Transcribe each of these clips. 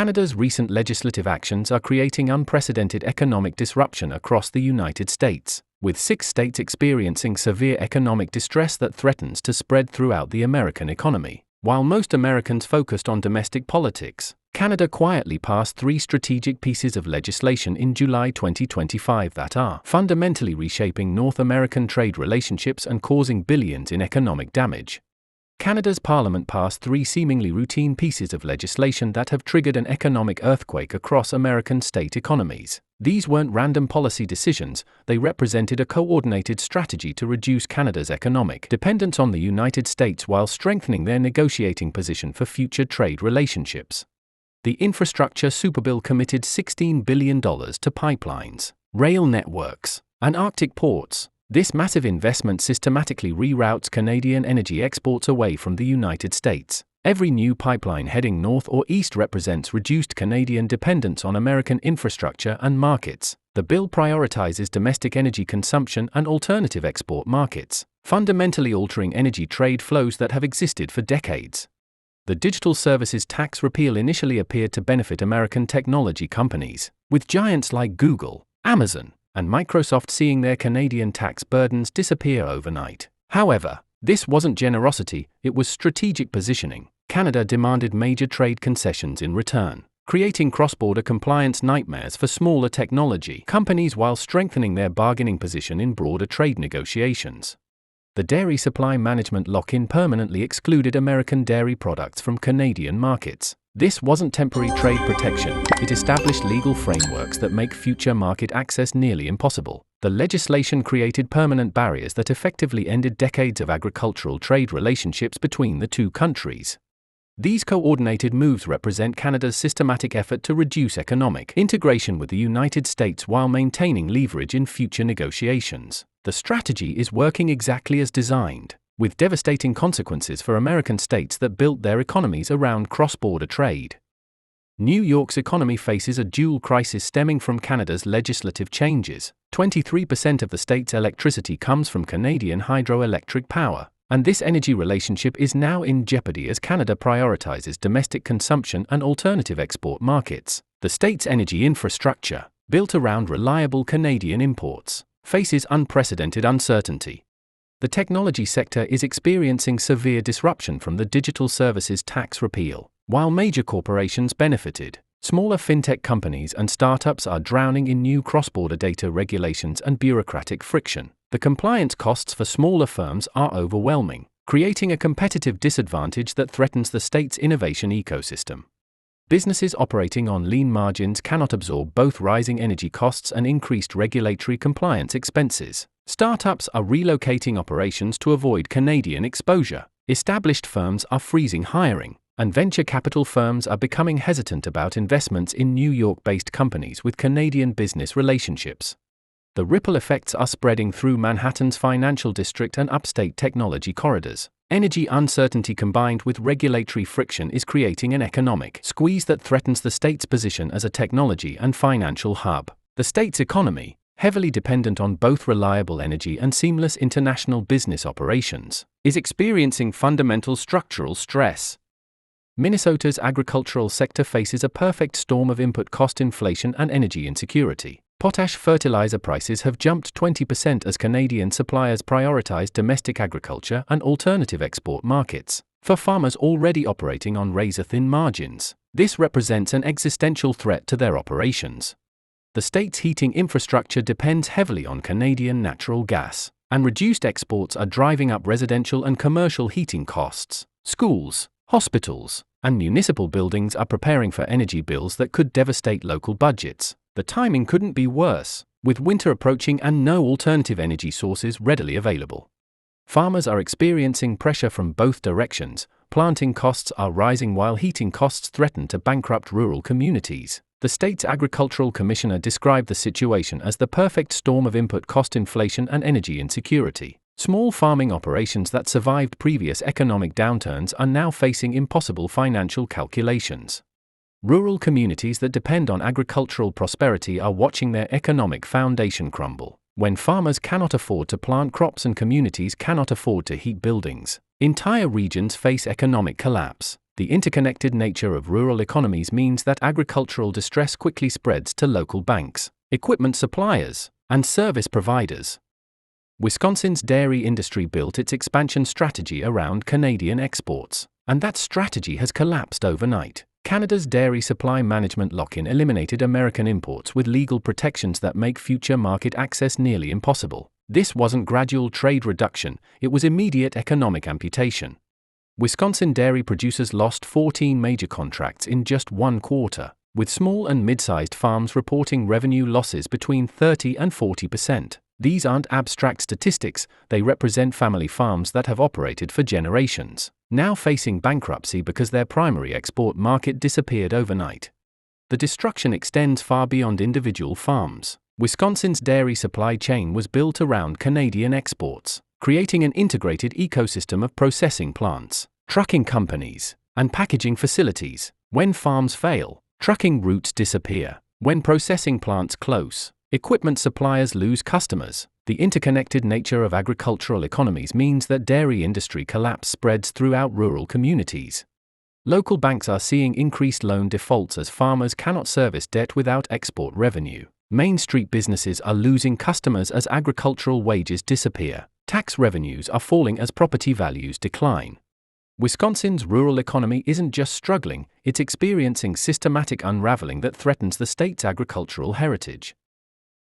Canada's recent legislative actions are creating unprecedented economic disruption across the United States, with 6 states experiencing severe economic distress that threatens to spread throughout the American economy. While most Americans focused on domestic politics, Canada quietly passed 3 strategic pieces of legislation in July 2025 that are fundamentally reshaping North American trade relationships and causing billions in economic damage. Canada's Parliament passed 3 seemingly routine pieces of legislation that have triggered an economic earthquake across American state economies. These weren't random policy decisions, they represented a coordinated strategy to reduce Canada's economic dependence on the United States while strengthening their negotiating position for future trade relationships. The Infrastructure Superbill committed $16 billion to pipelines, rail networks, and Arctic ports. This massive investment systematically reroutes Canadian energy exports away from the United States. Every new pipeline heading north or east represents reduced Canadian dependence on American infrastructure and markets. The bill prioritizes domestic energy consumption and alternative export markets, fundamentally altering energy trade flows that have existed for decades. The digital services tax repeal initially appeared to benefit American technology companies, with giants like Google, Amazon, and Microsoft seeing their Canadian tax burdens disappear overnight. However, this wasn't generosity, it was strategic positioning. Canada demanded major trade concessions in return, creating cross-border compliance nightmares for smaller technology companies while strengthening their bargaining position in broader trade negotiations. The Dairy Supply Management Lock-in permanently excluded American dairy products from Canadian markets. This wasn't temporary trade protection, it established legal frameworks that make future market access nearly impossible. The legislation created permanent barriers that effectively ended decades of agricultural trade relationships between the two countries. These coordinated moves represent Canada's systematic effort to reduce economic integration with the United States while maintaining leverage in future negotiations. The strategy is working exactly as designed, with devastating consequences for American states that built their economies around cross-border trade. New York's economy faces a dual crisis stemming from Canada's legislative changes. 23% of the state's electricity comes from Canadian hydroelectric power, and this energy relationship is now in jeopardy as Canada prioritizes domestic consumption and alternative export markets. The state's energy infrastructure, built around reliable Canadian imports, faces unprecedented uncertainty. The technology sector is experiencing severe disruption from the digital services tax repeal. While major corporations benefited, smaller fintech companies and startups are drowning in new cross-border data regulations and bureaucratic friction. The compliance costs for smaller firms are overwhelming, creating a competitive disadvantage that threatens the state's innovation ecosystem. Businesses operating on lean margins cannot absorb both rising energy costs and increased regulatory compliance expenses. Startups are relocating operations to avoid Canadian exposure. Established firms are freezing hiring, and venture capital firms are becoming hesitant about investments in New York-based companies with Canadian business relationships. The ripple effects are spreading through Manhattan's financial district and upstate technology corridors. Energy uncertainty combined with regulatory friction is creating an economic squeeze that threatens the state's position as a technology and financial hub. The state's economy, heavily dependent on both reliable energy and seamless international business operations, is experiencing fundamental structural stress. Minnesota's agricultural sector faces a perfect storm of input cost inflation and energy insecurity. Potash fertilizer prices have jumped 20% as Canadian suppliers prioritize domestic agriculture and alternative export markets. For farmers already operating on razor-thin margins, this represents an existential threat to their operations. The state's heating infrastructure depends heavily on Canadian natural gas, and reduced exports are driving up residential and commercial heating costs. Schools, hospitals, and municipal buildings are preparing for energy bills that could devastate local budgets. The timing couldn't be worse, with winter approaching and no alternative energy sources readily available. Farmers are experiencing pressure from both directions. Planting costs are rising while heating costs threaten to bankrupt rural communities. The state's agricultural commissioner described the situation as the perfect storm of input cost inflation and energy insecurity. Small farming operations that survived previous economic downturns are now facing impossible financial calculations. Rural communities that depend on agricultural prosperity are watching their economic foundation crumble. When farmers cannot afford to plant crops and communities cannot afford to heat buildings, entire regions face economic collapse. The interconnected nature of rural economies means that agricultural distress quickly spreads to local banks, equipment suppliers, and service providers. Wisconsin's dairy industry built its expansion strategy around Canadian exports, and that strategy has collapsed overnight. Canada's dairy supply management lock-in eliminated American imports with legal protections that make future market access nearly impossible. This wasn't gradual trade reduction, it was immediate economic amputation. Wisconsin dairy producers lost 14 major contracts in just one quarter, with small and mid-sized farms reporting revenue losses between 30 and 40%. These aren't abstract statistics, they represent family farms that have operated for generations, now facing bankruptcy because their primary export market disappeared overnight. The destruction extends far beyond individual farms. Wisconsin's dairy supply chain was built around Canadian exports, creating an integrated ecosystem of processing plants, trucking companies, and packaging facilities. When farms fail, trucking routes disappear. When processing plants close, equipment suppliers lose customers. The interconnected nature of agricultural economies means that dairy industry collapse spreads throughout rural communities. Local banks are seeing increased loan defaults as farmers cannot service debt without export revenue. Main Street businesses are losing customers as agricultural wages disappear. Tax revenues are falling as property values decline. Wisconsin's rural economy isn't just struggling, it's experiencing systematic unraveling that threatens the state's agricultural heritage.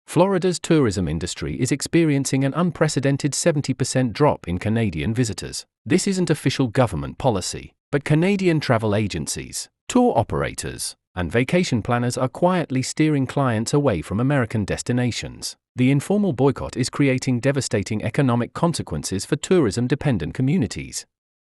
Florida's tourism industry is experiencing an unprecedented 70% drop in Canadian visitors. This isn't official government policy, but Canadian travel agencies, tour operators, and vacation planners are quietly steering clients away from American destinations. The informal boycott is creating devastating economic consequences for tourism-dependent communities.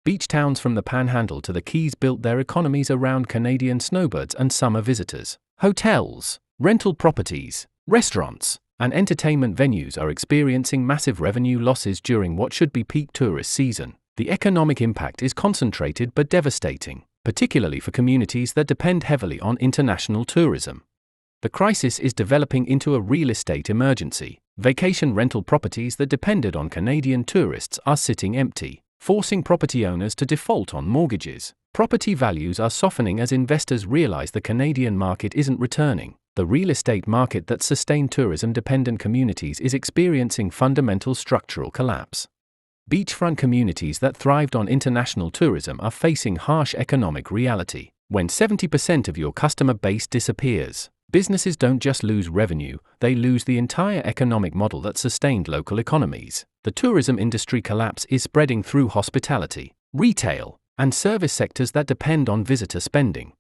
Beach towns from the Panhandle to the Keys built their economies around Canadian snowbirds and summer visitors. Hotels, rental properties, restaurants, and entertainment venues are experiencing massive revenue losses during what should be peak tourist season. The economic impact is concentrated but devastating, particularly for communities that depend heavily on international tourism. The crisis is developing into a real estate emergency. Vacation rental properties that depended on Canadian tourists are sitting empty, forcing property owners to default on mortgages. Property values are softening as investors realize the Canadian market isn't returning. The real estate market that sustained tourism-dependent communities is experiencing fundamental structural collapse. Beachfront communities that thrived on international tourism are facing harsh economic reality. When 70% of your customer base disappears, businesses don't just lose revenue, they lose the entire economic model that sustained local economies. The tourism industry collapse is spreading through hospitality, retail, and service sectors that depend on visitor spending.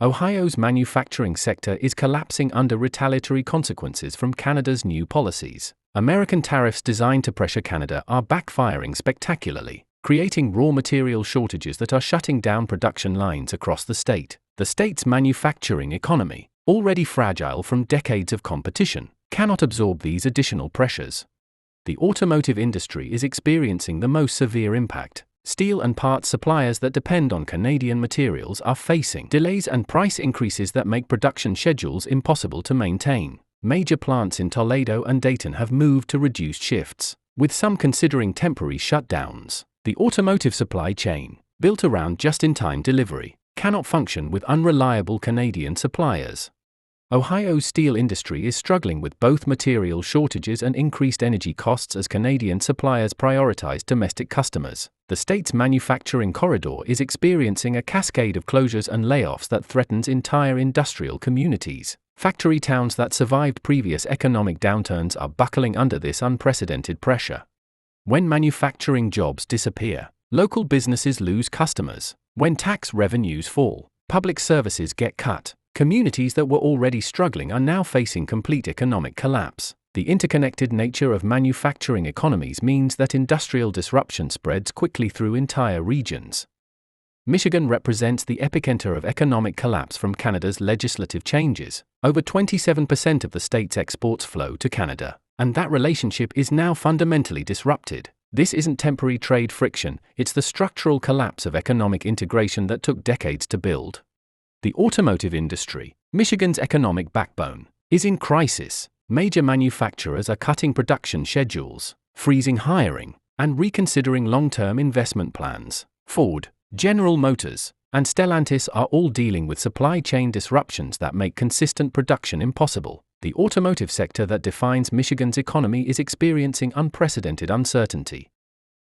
Ohio's manufacturing sector is collapsing under retaliatory consequences from Canada's new policies. American tariffs designed to pressure Canada are backfiring spectacularly, creating raw material shortages that are shutting down production lines across the state. The state's manufacturing economy, already fragile from decades of competition, cannot absorb these additional pressures. The automotive industry is experiencing the most severe impact. Steel and parts suppliers that depend on Canadian materials are facing delays and price increases that make production schedules impossible to maintain. Major plants in Toledo and Dayton have moved to reduced shifts, with some considering temporary shutdowns. The automotive supply chain, built around just-in-time delivery, cannot function with unreliable Canadian suppliers. Ohio's steel industry is struggling with both material shortages and increased energy costs as Canadian suppliers prioritize domestic customers. The state's manufacturing corridor is experiencing a cascade of closures and layoffs that threatens entire industrial communities. Factory towns that survived previous economic downturns are buckling under this unprecedented pressure. When manufacturing jobs disappear, local businesses lose customers. When tax revenues fall, public services get cut. Communities that were already struggling are now facing complete economic collapse. The interconnected nature of manufacturing economies means that industrial disruption spreads quickly through entire regions. Michigan represents the epicenter of economic collapse from Canada's legislative changes. Over 27% of the state's exports flow to Canada, and that relationship is now fundamentally disrupted. This isn't temporary trade friction, it's the structural collapse of economic integration that took decades to build. The automotive industry, Michigan's economic backbone, is in crisis. Major manufacturers are cutting production schedules, freezing hiring, and reconsidering long-term investment plans. Ford, General Motors, and Stellantis are all dealing with supply chain disruptions that make consistent production impossible. The automotive sector that defines Michigan's economy is experiencing unprecedented uncertainty.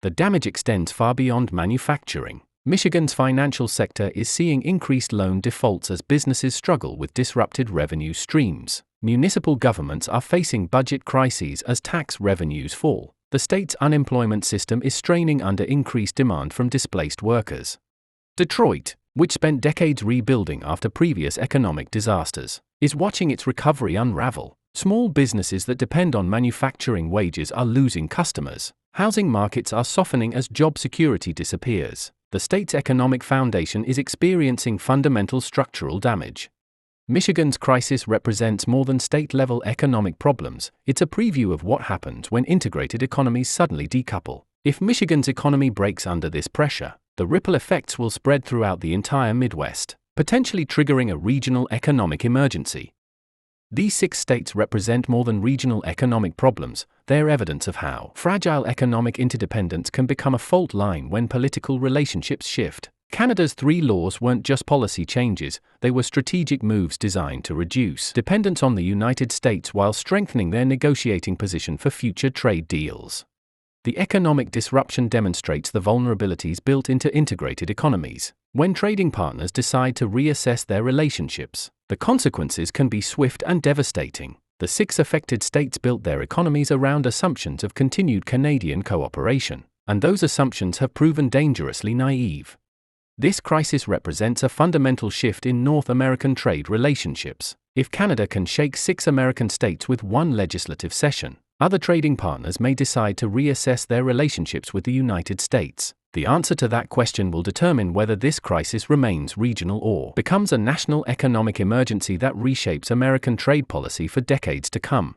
The damage extends far beyond manufacturing. Michigan's financial sector is seeing increased loan defaults as businesses struggle with disrupted revenue streams. Municipal governments are facing budget crises as tax revenues fall. The state's unemployment system is straining under increased demand from displaced workers. Detroit, which spent decades rebuilding after previous economic disasters, is watching its recovery unravel. Small businesses that depend on manufacturing wages are losing customers. Housing markets are softening as job security disappears. The state's economic foundation is experiencing fundamental structural damage. Michigan's crisis represents more than state-level economic problems. It's a preview of what happens when integrated economies suddenly decouple. If Michigan's economy breaks under this pressure, the ripple effects will spread throughout the entire Midwest, potentially triggering a regional economic emergency. These 6 states represent more than regional economic problems. They're evidence of how fragile economic interdependence can become a fault line when political relationships shift. Canada's 3 laws weren't just policy changes, they were strategic moves designed to reduce dependence on the United States while strengthening their negotiating position for future trade deals. The economic disruption demonstrates the vulnerabilities built into integrated economies. When trading partners decide to reassess their relationships, the consequences can be swift and devastating. The 6 affected states built their economies around assumptions of continued Canadian cooperation, and those assumptions have proven dangerously naive. This crisis represents a fundamental shift in North American trade relationships. If Canada can shake 6 American states with one legislative session, other trading partners may decide to reassess their relationships with the United States. The answer to that question will determine whether this crisis remains regional or becomes a national economic emergency that reshapes American trade policy for decades to come.